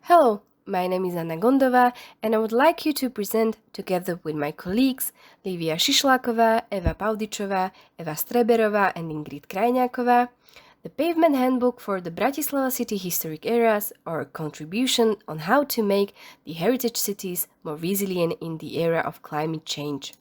Hello, my name is Gondová and I would like you to present, together with my colleagues Livia Šišláková, Eva Paudičová, Eva Streberová and Ingrid Krajňáková, the Pavement Handbook for the Bratislava City Historic Areas, or contribution on how to make the heritage cities more resilient in the era of climate change.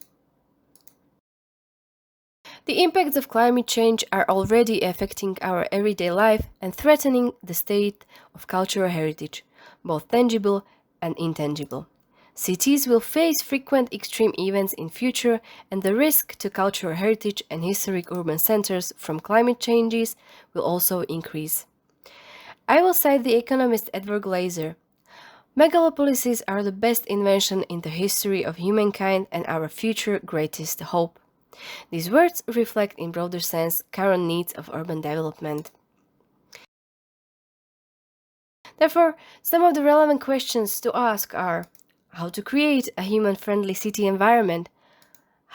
The impacts of climate change are already affecting our everyday life and threatening the state of cultural heritage, both tangible and intangible. Cities will face frequent extreme events in future, and the risk to cultural heritage and historic urban centers from climate changes will also increase. I will cite the economist Edward Glaser. Megalopolises are the best invention in the history of humankind and our future greatest hope. These words reflect in broader sense current needs of urban development. Therefore, some of the relevant questions to ask are: how to create a human-friendly city environment?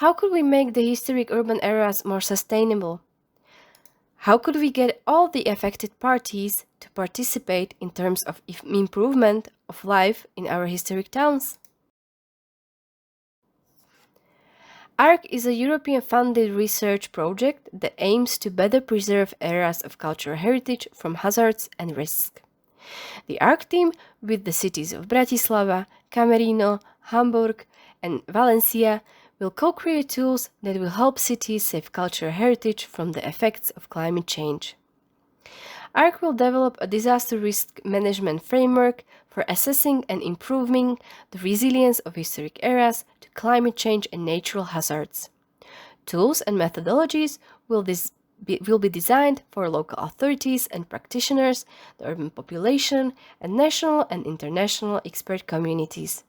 How could we make the historic urban areas more sustainable? How could we get all the affected parties to participate in terms of improvement of life in our historic towns? ARC is a European-funded research project that aims to better preserve areas of cultural heritage from hazards and risks. The ARC team, with the cities of Bratislava, Camerino, Hamburg, and Valencia, will co-create tools that will help cities save cultural heritage from the effects of climate change. ARC will develop a disaster risk management framework for assessing and improving the resilience of historic areas to climate change and natural hazards. Tools and methodologies will be designed for local authorities and practitioners, the urban population, and national and international expert communities.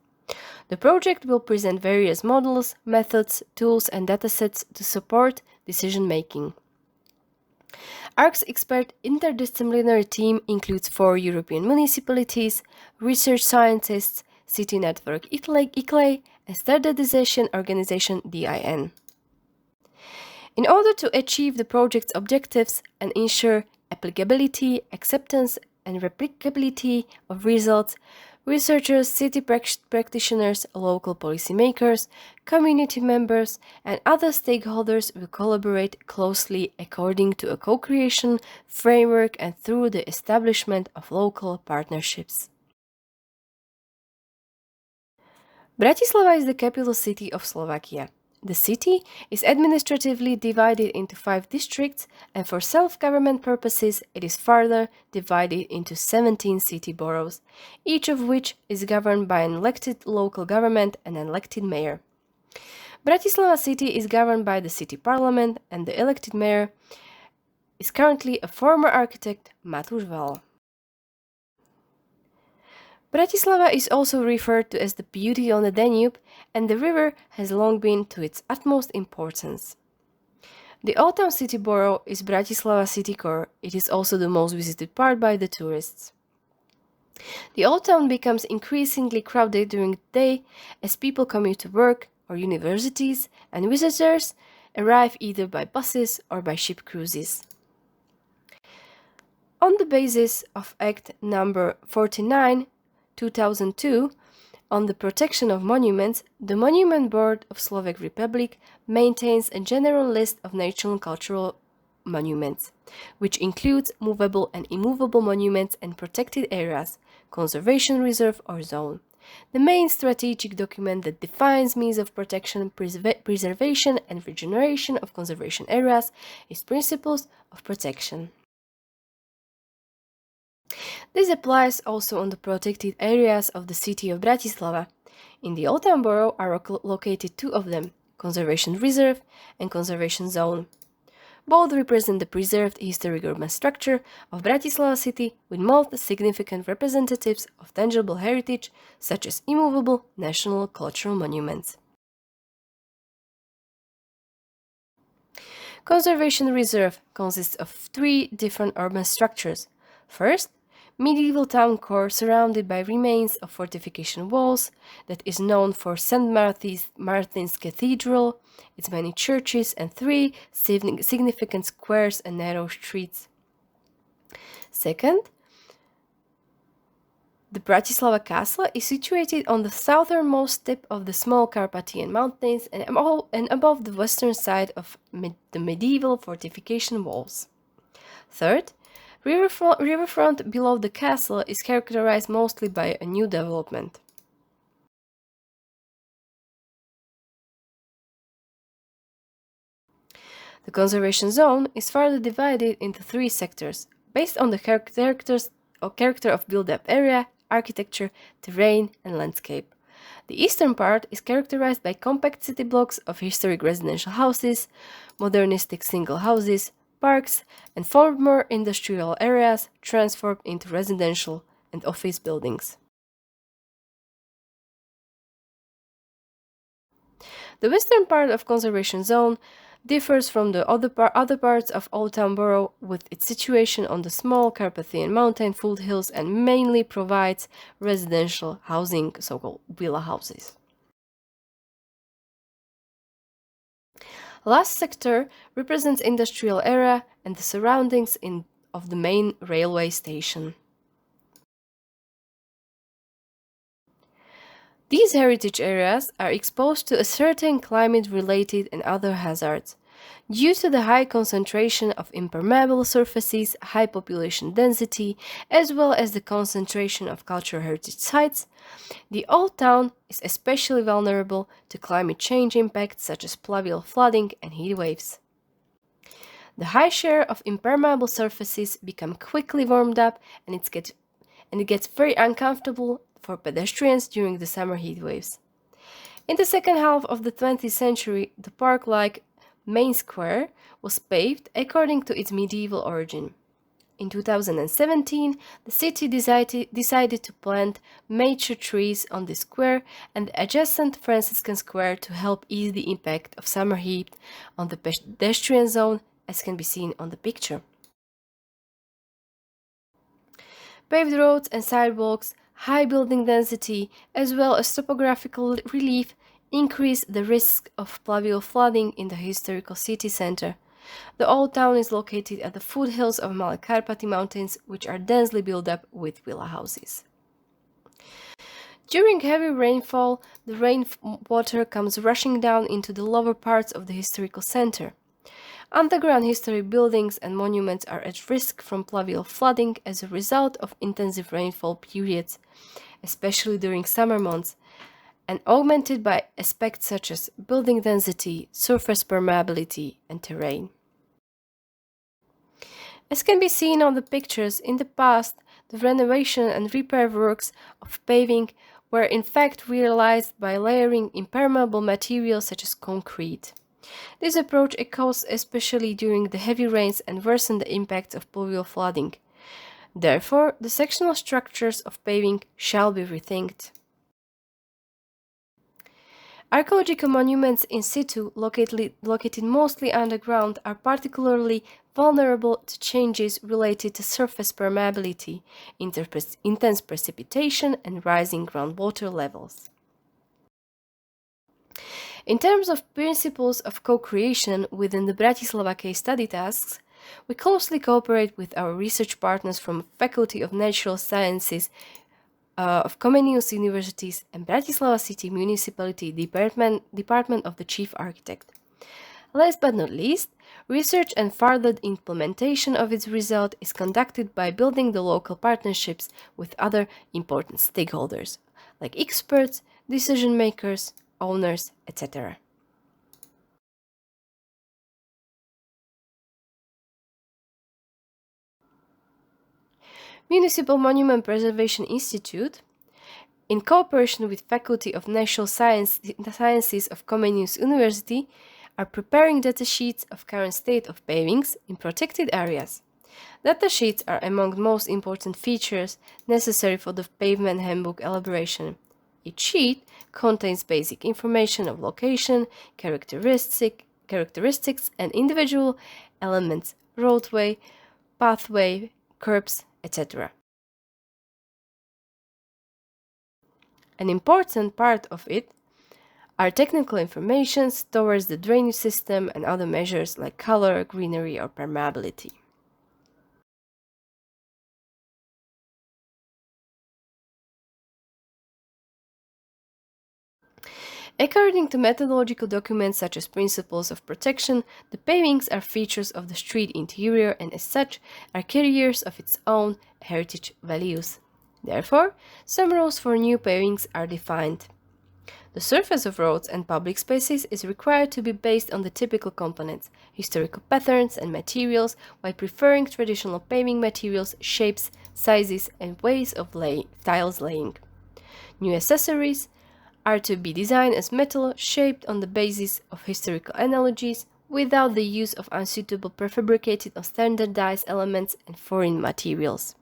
The project will present various models, methods, tools, and datasets to support decision-making. ARC's expert interdisciplinary team includes 4 European municipalities, research scientists, city network ICLE, and standardization organization DIN. In order to achieve the project's objectives and ensure applicability, acceptance, and replicability of results, researchers, city practitioners, local policymakers, community members, and other stakeholders will collaborate closely according to a co-creation framework and through the establishment of local partnerships. Bratislava is the capital city of Slovakia. The city is administratively divided into 5 districts, and for self-government purposes it is further divided into 17 city boroughs, each of which is governed by an elected local government and an elected mayor. Bratislava city is governed by the city parliament, and the elected mayor is currently a former architect, Matúš Val. Bratislava is also referred to as the beauty on the Danube, and the river has long been to its utmost importance. The Old Town City Borough is Bratislava city core. It is also the most visited part by the tourists. The Old Town becomes increasingly crowded during the day as people commute to work or universities, and visitors arrive either by buses or by ship cruises. On the basis of Act No. 49, 2002, on the protection of monuments, the Monument Board of Slovak Republic maintains a general list of national and cultural monuments, which includes movable and immovable monuments and protected areas, conservation reserve or zone. The main strategic document that defines means of protection, preservation and regeneration of conservation areas is Principles of Protection. This applies also on the protected areas of the city of Bratislava. In the Old Town Borough are located 2 of them, Conservation Reserve and Conservation Zone. Both represent the preserved historic urban structure of Bratislava city with most significant representatives of tangible heritage, such as immovable national cultural monuments. Conservation Reserve consists of 3 different urban structures. First, medieval town core surrounded by remains of fortification walls that is known for St. Martin's Cathedral, its many churches, and 3 significant squares and narrow streets. Second, The Bratislava castle is situated on the southernmost tip of the small Carpathian Mountains and above the western side of the medieval fortification walls. Third, riverfront below the castle is characterized mostly by a new development. The conservation zone is further divided into three sectors, based on the character of built-up area, architecture, terrain, and landscape. The eastern part is characterized by compact city blocks of historic residential houses, modernistic single houses, parks, and former industrial areas transformed into residential and office buildings. The western part of conservation zone differs from the other parts of Old Town Borough with its situation on the small Carpathian mountain foothills and mainly provides residential housing, so-called villa houses. Last sector represents industrial area and the surroundings of the main railway station. These heritage areas are exposed to a certain climate-related and other hazards. Due to the high concentration of impermeable surfaces, high population density, as well as the concentration of cultural heritage sites, the old town is especially vulnerable to climate change impacts such as pluvial flooding and heat waves. The high share of impermeable surfaces become quickly warmed up and it gets very uncomfortable for pedestrians during the summer heat waves. In the second half of the 20th century, the park-like main square was paved according to its medieval origin. In 2017, the city decided to plant mature trees on this square and the adjacent Franciscan Square to help ease the impact of summer heat on the pedestrian zone, as can be seen on the picture. Paved roads and sidewalks, high building density, as well as topographical relief increase the risk of pluvial flooding in the historical city center. The old town is located at the foothills of Male Carpathy Mountains, which are densely built up with villa houses. During heavy rainfall, the rainwater comes rushing down into the lower parts of the historical center. Underground historic buildings and monuments are at risk from pluvial flooding as a result of intensive rainfall periods, especially during summer months, and augmented by aspects such as building density, surface permeability, and terrain. As can be seen on the pictures, in the past, the renovation and repair works of paving were in fact realized by layering impermeable materials such as concrete. This approach occurs especially during the heavy rains and worsens the impacts of pluvial flooding. Therefore, the sectional structures of paving shall be rethinked. Archaeological monuments in situ, located mostly underground, are particularly vulnerable to changes related to surface permeability, intense precipitation, and rising groundwater levels. In terms of principles of co-creation within the Bratislava case study tasks, we closely cooperate with our research partners from Faculty of Natural Sciences of Comenius Universities and Bratislava City Municipality Department of the Chief Architect. Last but not least, research and further implementation of its result is conducted by building the local partnerships with other important stakeholders, like experts, decision makers, owners, etc. Municipal Monument Preservation Institute, in cooperation with Faculty of Natural Sciences of Comenius University, are preparing datasheets of current state of pavings in protected areas. Datasheets are among the most important features necessary for the Pavement Handbook elaboration. Each sheet contains basic information of location, characteristics, and individual elements, roadway, pathway, curbs, etc. An important part of it are technical informations towards the drainage system and other measures like color, greenery, or permeability. According to methodological documents such as Principles of Protection, the pavings are features of the street interior and as such are carriers of its own heritage values. Therefore, some rules for new pavings are defined. The surface of roads and public spaces is required to be based on the typical components, historical patterns and materials, while preferring traditional paving materials, shapes, sizes, and ways of tiles laying. New accessories are to be designed as metal shaped on the basis of historical analogies without the use of unsuitable prefabricated or standardized elements and foreign materials.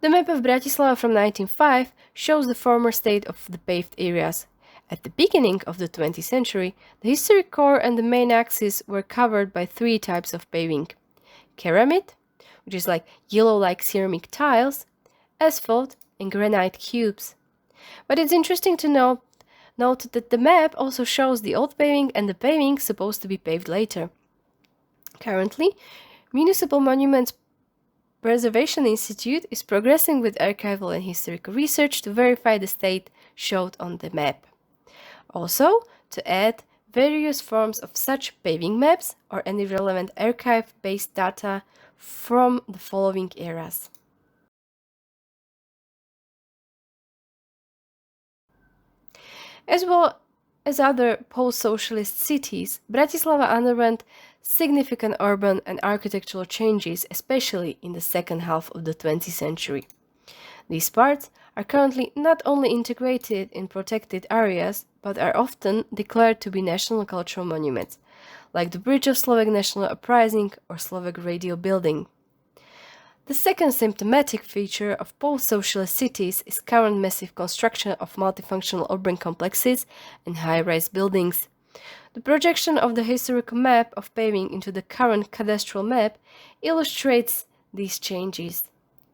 The map of Bratislava from 1905 shows the former state of the paved areas. At the beginning of the 20th century, the historic core and the main axis were covered by three types of paving: ceramite, which is like yellow-like ceramic tiles, asphalt, and granite cubes. But it's interesting to note that the map also shows the old paving and the paving supposed to be paved later. Currently, Municipal Monuments Preservation Institute is progressing with archival and historical research to verify the state showed on the map. Also, to add various forms of such paving maps or any relevant archive-based data from the following eras. As well as other post-socialist cities, Bratislava underwent significant urban and architectural changes, especially in the second half of the 20th century. These parts are currently not only integrated in protected areas, but are often declared to be national cultural monuments, like the Bridge of Slovak National Uprising or Slovak Radio Building. The second symptomatic feature of post-socialist cities is current massive construction of multifunctional urban complexes and high-rise buildings. The projection of the historical map of paving into the current cadastral map illustrates these changes.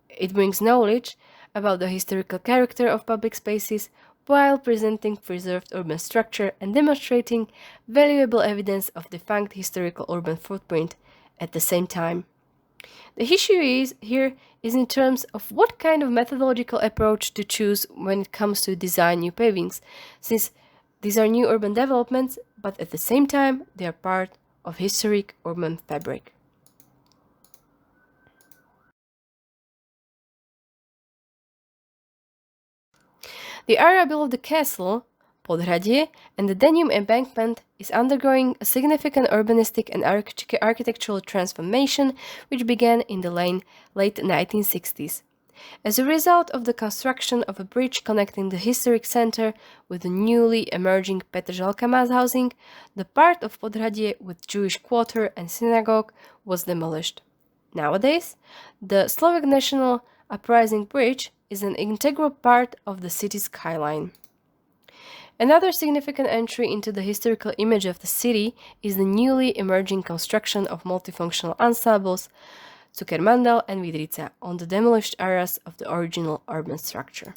It brings knowledge about the historical character of public spaces while presenting preserved urban structure and demonstrating valuable evidence of defunct historical urban footprint at the same time. The issue is in terms of what kind of methodological approach to choose when it comes to design new pavings, since these are new urban developments, but at the same time they are part of historic urban fabric. The area below the castle, Podhradie, and the Danube embankment is undergoing a significant urbanistic and architectural transformation which began in the late 1960s. As a result of the construction of a bridge connecting the historic center with the newly emerging Petržalka mass housing, the part of Podhradie with Jewish quarter and synagogue was demolished. Nowadays, the Slovak National Uprising Bridge is an integral part of the city's skyline. Another significant entry into the historical image of the city is the newly emerging construction of multifunctional ensembles, Cukermandal and Vidrica, on the demolished areas of the original urban structure.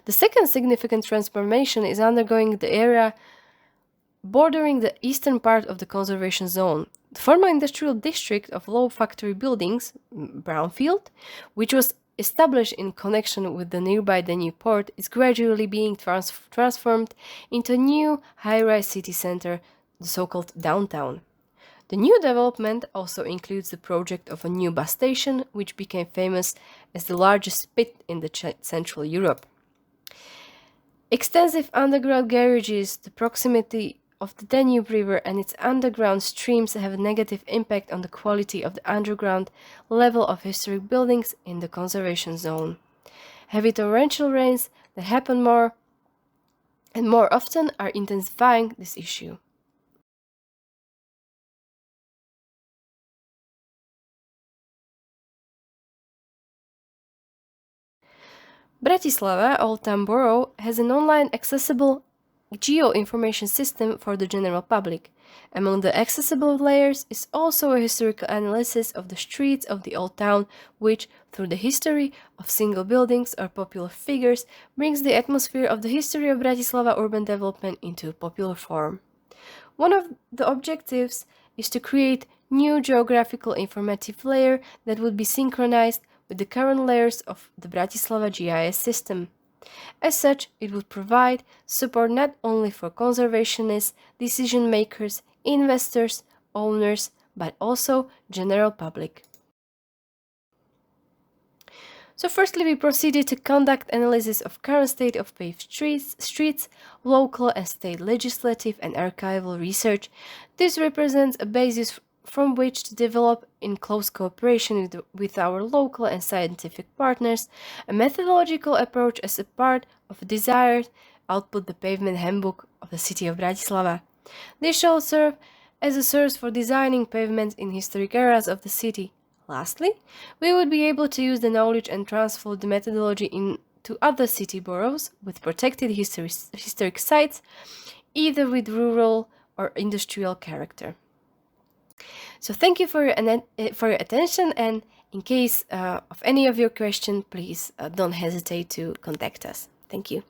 The second significant transformation is undergoing the area bordering the eastern part of the conservation zone. The former industrial district of low factory buildings, Brownfield, which was established in connection with the nearby Danube port, is gradually being transformed into a new high-rise city center, the so-called downtown. The new development also includes the project of a new bus station, which became famous as the largest pit in Central Europe. Extensive underground garages, the proximity of the Danube River and its underground streams have a negative impact on the quality of the underground level of historic buildings in the conservation zone. Heavy torrential rains that happen more and more often are intensifying this issue. Bratislava, Old Town Borough, has an online accessible geo-information system for the general public. Among the accessible layers is also a historical analysis of the streets of the Old Town, which, through the history of single buildings or popular figures, brings the atmosphere of the history of Bratislava urban development into a popular form. One of the objectives is to create new geographical informative layer that would be synchronized with the current layers of the Bratislava GIS system. As such, it would provide support not only for conservationists, decision makers, investors, owners, but also general public. So firstly, we proceeded to conduct analysis of current state of paved streets, local and state legislative and archival research. This represents a basis from which to develop, in close cooperation with our local and scientific partners, a methodological approach as a part of a desired output, the Pavement Handbook of the city of Bratislava. This shall serve as a source for designing pavements in historic areas of the city. Lastly, we would be able to use the knowledge and transfer the methodology into other city boroughs with protected historic sites, either with rural or industrial character. So thank you for your attention, and in case of any of your questions, please don't hesitate to contact us. Thank you.